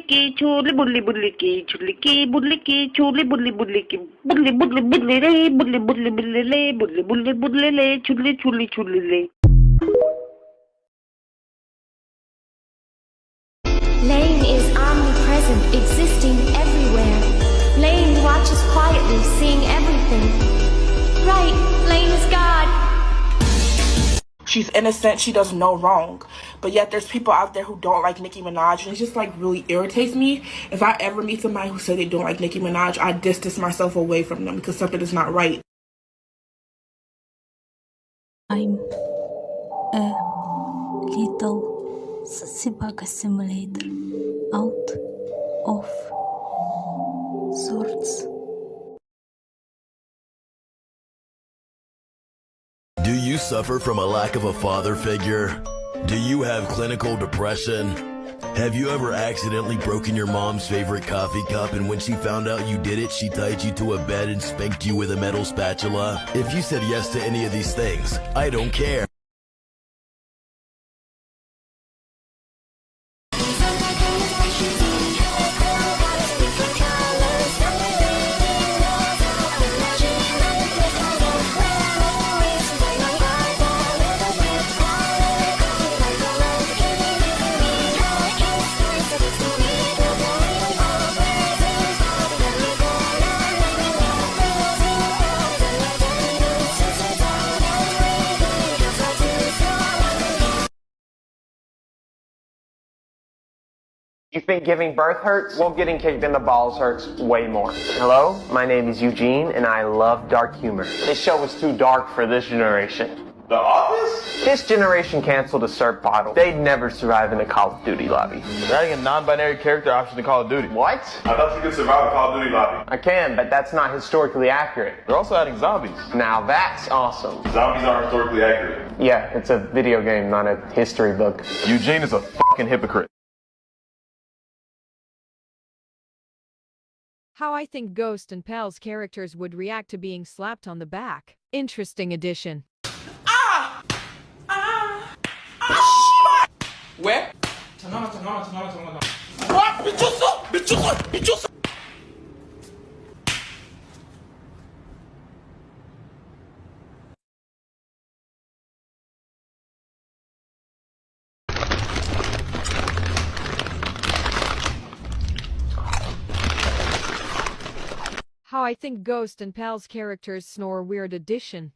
की छोले बुल्ली बुल्ली की छुल्ली की बुल्ली की छोले बुल्ली बुल्ली की बुल्ली बुल्ली बुल्ली रे बुल्ली बुल्ली बुल्ली ले बुल्ली बुल्ली बुल्ली ले छुल्ली छुल्ली छुल्ली ले. Lane is omnipresent, existing everywhere. Lane watches quietly, seeing everything. Right, Lane is God. She's innocent, she does no wrong. But yet there's people out there who don't like Nicki Minaj, and it just like really irritates me. If I ever meet somebody who say they don't like Nicki Minaj, I distance myself away from them because something is not right. I'm a little Sibaka simulator out of sorts. Do you suffer from a lack of a father figure? Do you have clinical depression? Have you ever accidentally broken your mom's favorite coffee cup, and when she found out you did it, she tied you to a bed and spanked you with a metal spatula? If you said yes to any of these things, I don't care. You think giving birth hurts? Well, getting kicked in the balls hurts way more. Hello, my name is Eugene, and I love dark humor. This show is too dark for this generation. The Office? This generation canceled a syrup bottle. They'd never survive in a Call of Duty lobby. They're adding a non-binary character option to Call of Duty. What? I thought you could survive a Call of Duty lobby. I can, but that's not historically accurate. They're also adding zombies. Now that's awesome. Zombies aren't historically accurate. Yeah, it's a video game, not a history book. Eugene is a fucking hypocrite. How I think Ghost and Pal's characters would react to being slapped on the back. Interesting addition. Where? How I think Ghost and Pal's characters snore weird addition.